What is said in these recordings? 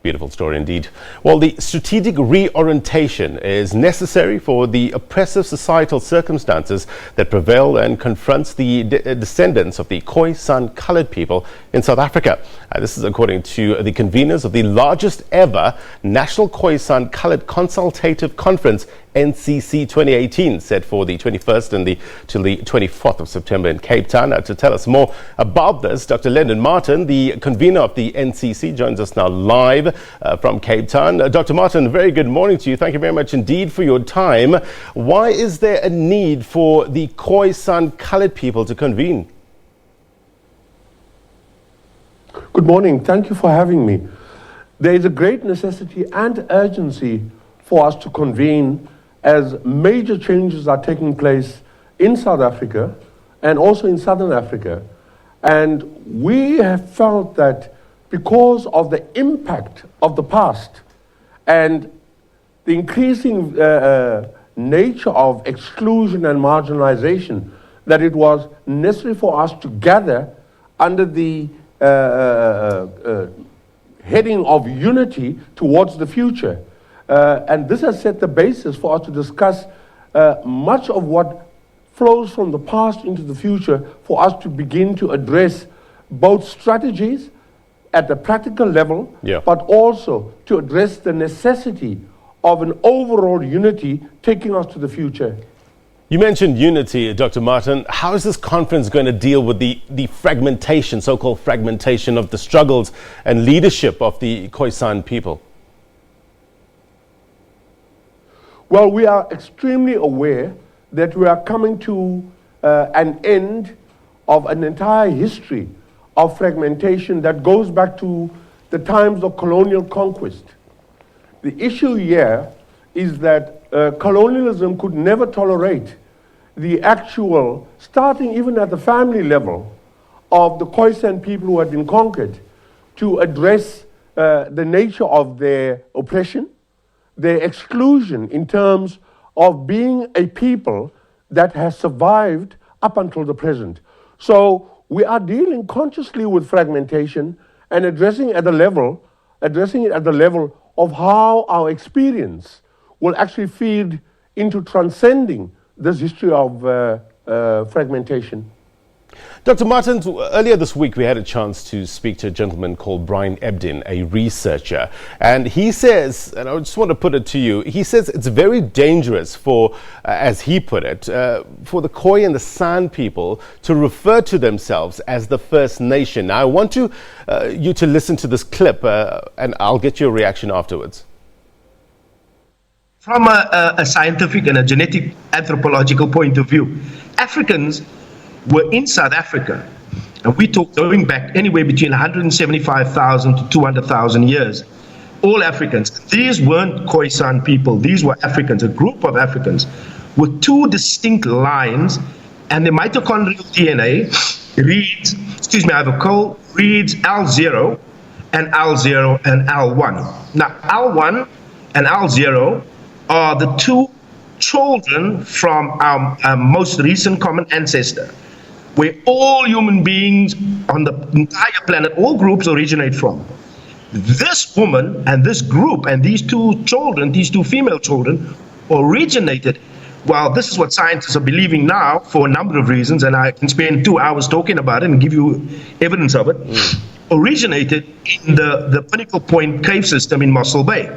Beautiful story indeed. Well, the strategic reorientation is necessary for the oppressive societal circumstances that prevail and confronts the descendants of the Khoisan colored people in South Africa. This is according to the conveners of the largest ever National Khoisan Colored Consultative Conference, NCC 2018, set for the 21st till the 24th of September in Cape Town. To tell us more about this, Dr. Leonard Martin, the convener of the NCC, joins us now live from Cape Town. Dr. Martin, very good morning to you. Thank you very much indeed for your time. Why is there a need for the Khoisan colored people to convene? Good morning. Thank you for having me. There is a great necessity and urgency for us to convene as major changes are taking place in South Africa and also in Southern Africa. And we have felt that because of the impact of the past and the increasing nature of exclusion and marginalization, that it was necessary for us to gather under the heading of unity towards the future. And this has set the basis for us to discuss much of what flows from the past into the future, for us to begin to address both strategies at the practical level, but also to address the necessity of an overall unity taking us to the future. You mentioned unity, Dr. Martin. How is this conference going to deal with the fragmentation, so-called fragmentation of the struggles and leadership of the Khoisan people? Well, we are extremely aware that we are coming to an end of an entire history of fragmentation that goes back to the times of colonial conquest. The issue here is that colonialism could never tolerate the actual, starting even at the family level, of the Khoisan people who had been conquered, to address the nature of their oppression, their exclusion in terms of being a people that has survived up until the present. So we are dealing consciously with fragmentation and addressing it at the level of how our experience will actually feed into transcending this history of fragmentation. Dr. Martin, earlier this week we had a chance to speak to a gentleman called Abdeen, a researcher, and he says, and I just want to put it to you, he says it's very dangerous for, as he put it, for the Khoi and the San people to refer to themselves as the First Nation. Now I want you to listen to this clip and I'll get your reaction afterwards. From a scientific and a genetic anthropological point of view, Africans were in South Africa, and we talk going back anywhere between 175,000 to 200,000 years. All Africans. These weren't Khoisan people. These were Africans, a group of Africans with two distinct lines, and the mitochondrial DNA reads, I have a cold, reads L0 and L0 and L1. Now, L1 and L0 are the two children from our most recent common ancestor, where all human beings on the entire planet, all groups originate from. This woman and this group and these two children, these two female children, originated, well, this is what scientists are believing now for a number of reasons, and I can spend 2 hours talking about it and give you evidence of it, originated in the Pinnacle Point cave system in Mossel Bay.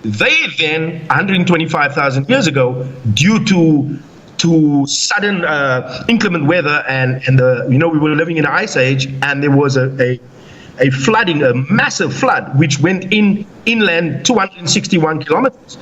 They then, 125,000 years ago, due to sudden inclement weather and we were living in an ice age, and there was a flooding, a massive flood, which went inland 261 kilometers.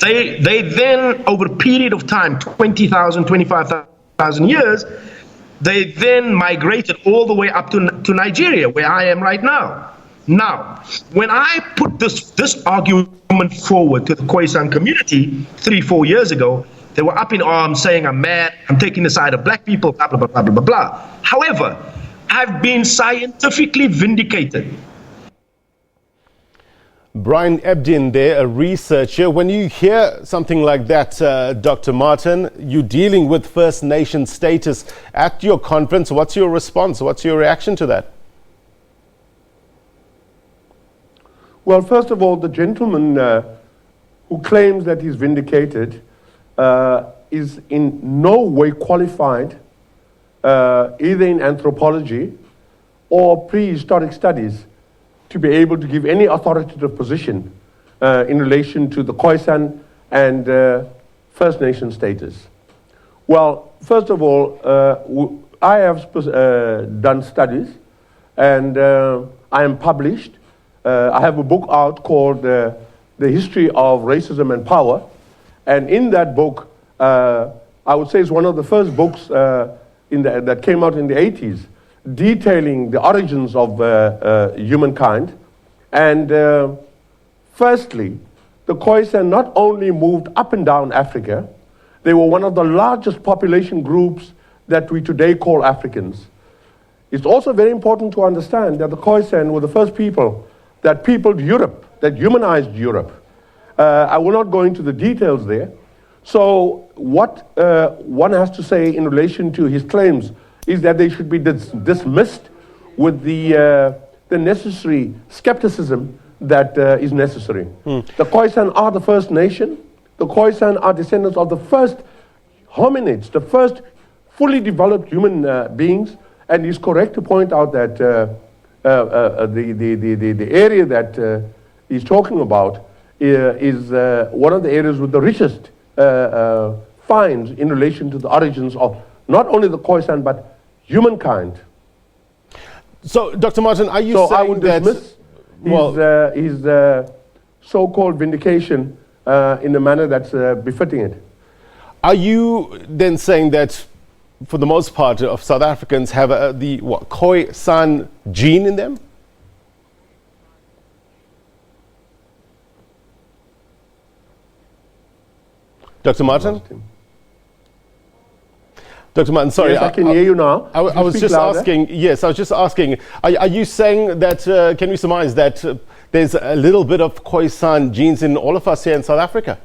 They then, over a period of time, 20,000, 25,000 years, they then migrated all the way up to Nigeria, where I am right now. Now, when I put this argument forward to the Khoisan community 3-4 years ago, they were up in arms saying I'm mad, I'm taking the side of black people, blah, blah, blah, blah, blah, blah. However, I've been scientifically vindicated. Abdeen there, a researcher. When you hear something like that, Dr. Martin, you're dealing with First Nation status at your conference. What's your response? What's your reaction to that? Well, first of all, the gentleman who claims that he's vindicated is in no way qualified either in anthropology or prehistoric studies to be able to give any authoritative position in relation to the Khoisan and First Nation status. Well, first of all, I have done studies and I am published. I have a book out called The History of Racism and Power. And in that book, I would say it's one of the first books that came out in the 80s, detailing the origins of humankind. And firstly, the Khoisan not only moved up and down Africa, they were one of the largest population groups that we today call Africans. It's also very important to understand that the Khoisan were the first people that peopled Europe, that humanized Europe. I will not go into the details there. So what one has to say in relation to his claims is that they should be dismissed with the necessary skepticism that is necessary. The Khoisan are the first nation. The Khoisan are descendants of the first hominids, the first fully developed human beings. And it's correct to point out that the area that he's talking about is one of the areas with the richest finds in relation to the origins of not only the Khoisan but humankind. So, Dr. Martin, are you saying I would dismiss his so-called vindication in a manner that's befitting it. Are you then saying that, for the most part of South Africans, have the Khoi-San gene in them? Dr. Martin? Dr. Martin, sorry. Yes, I can hear you now. I was just asking, yes, I was just asking, are you saying that, can we surmise that there's a little bit of Khoisan genes in all of us here in South Africa?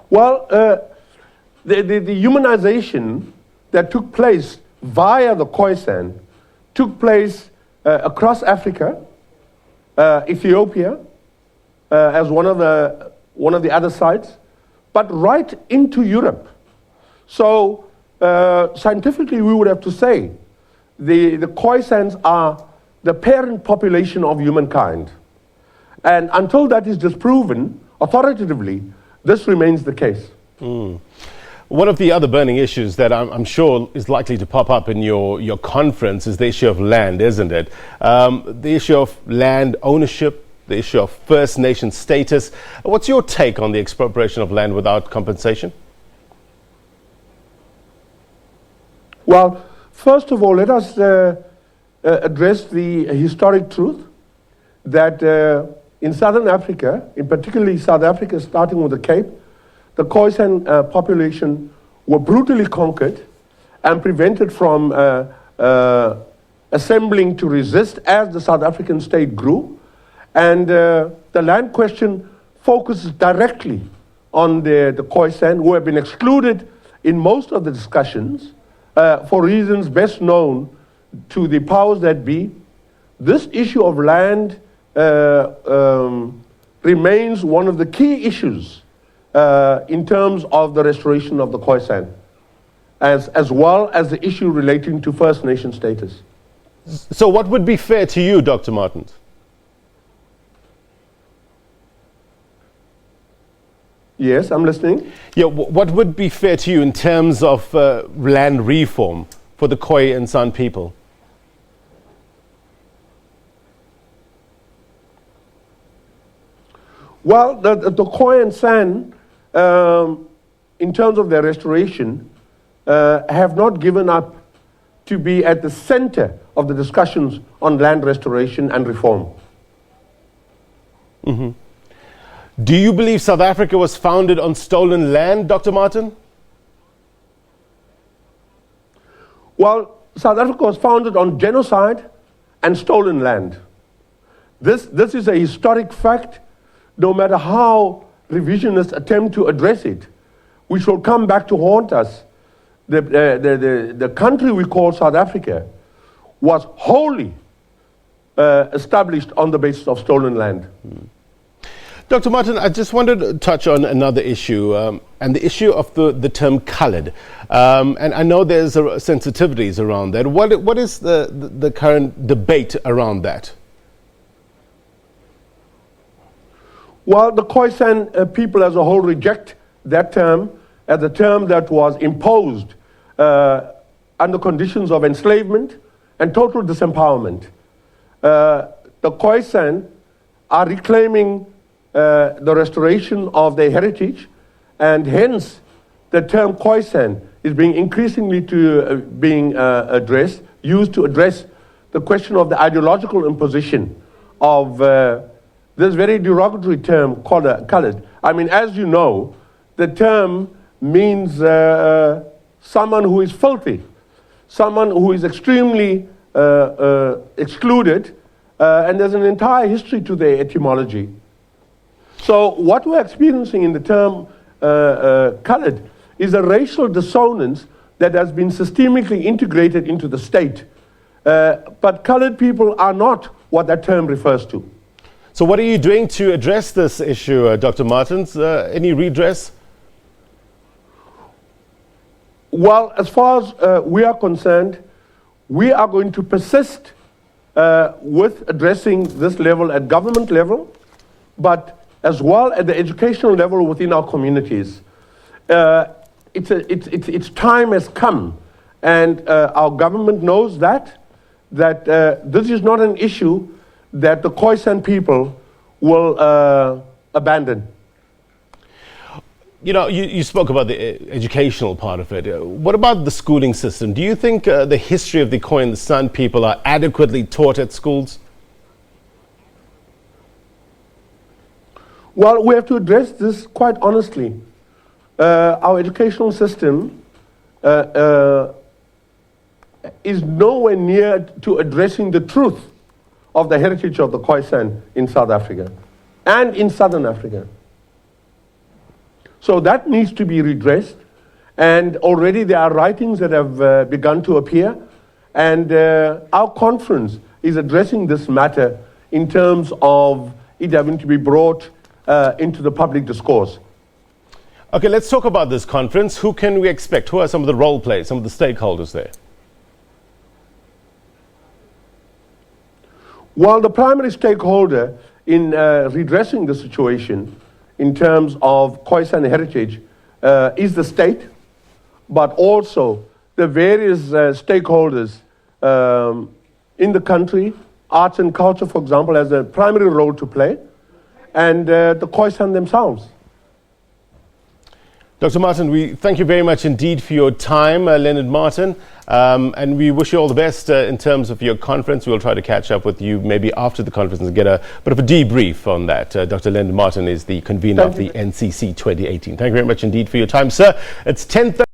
Well, the humanization that took place via the Khoisan took place across Africa, Ethiopia, as one of the other sites, but right into Europe. So scientifically, we would have to say the Khoisans are the parent population of humankind. And until that is disproven authoritatively, this remains the case. One of the other burning issues that I'm sure is likely to pop up in your conference is the issue of land, isn't it? The issue of land ownership, the issue of First Nation status. What's your take on the expropriation of land without compensation? Well, first of all, let us address the historic truth that in Southern Africa, in particularly South Africa, starting with the Cape, the Khoisan population were brutally conquered and prevented from assembling to resist as the South African state grew. And the land question focuses directly on the Khoisan, who have been excluded in most of the discussions for reasons best known to the powers that be. This issue of land remains one of the key issues in terms of the restoration of the Khoisan, as well as the issue relating to First Nation status. So what would be fair to you, Dr. Martens? Yes, I'm listening. Yeah, what would be fair to you in terms of land reform for the Khoi and San people? Well, the Khoi and San, in terms of their restoration, have not given up to be at the center of the discussions on land restoration and reform. Mm-hmm. Do you believe South Africa was founded on stolen land, Dr. Martin? Well, South Africa was founded on genocide and stolen land. This is a historic fact, no matter how revisionists attempt to address it, which will come back to haunt us. The country we call South Africa was wholly established on the basis of stolen land. Dr. Martin, I just wanted to touch on another issue, and the issue of the term coloured. And I know there's sensitivities around that. What is the current debate around that? Well, the Khoisan people as a whole reject that term as a term that was imposed under conditions of enslavement and total disempowerment. The Khoisan are reclaiming the restoration of their heritage, and hence the term Khoisan is being increasingly used to address the question of the ideological imposition of this very derogatory term coloured. I mean, as you know, the term means someone who is filthy, someone who is extremely excluded, and there's an entire history to the etymology. So what we're experiencing in the term coloured is a racial dissonance that has been systemically integrated into the state. But coloured people are not what that term refers to. So what are you doing to address this issue, Dr. Martens? Any redress? Well, as far as we are concerned, we are going to persist with addressing this level at government level, but as well at the educational level within our communities. Its time has come, and our government knows that this is not an issue that the Khoisan people will abandon. You know, you spoke about the educational part of it. What about the schooling system? Do you think the history of the Khoi and the San people are adequately taught at schools? Well, we have to address this quite honestly. Our educational system is nowhere near to addressing the truth of the heritage of the Khoisan in South Africa and in Southern Africa. So that needs to be redressed, and already there are writings that have begun to appear, and our conference is addressing this matter in terms of it having to be brought into the public discourse. Okay, let's talk about this conference. Who can we expect? Who are some of the role players, some of the stakeholders there? Well, the primary stakeholder in redressing the situation in terms of Khoisan heritage is the state, but also the various stakeholders in the country. Arts and culture, for example, has a primary role to play, and the Khoisan themselves. Dr. Martin, we thank you very much indeed for your time, Leonard Martin, and we wish you all the best in terms of your conference. We'll try to catch up with you maybe after the conference and get a bit of a debrief on that. Dr. Leonard Martin is the convener of the NCC 2018. Thank you very much indeed for your time, sir. It's 10:30.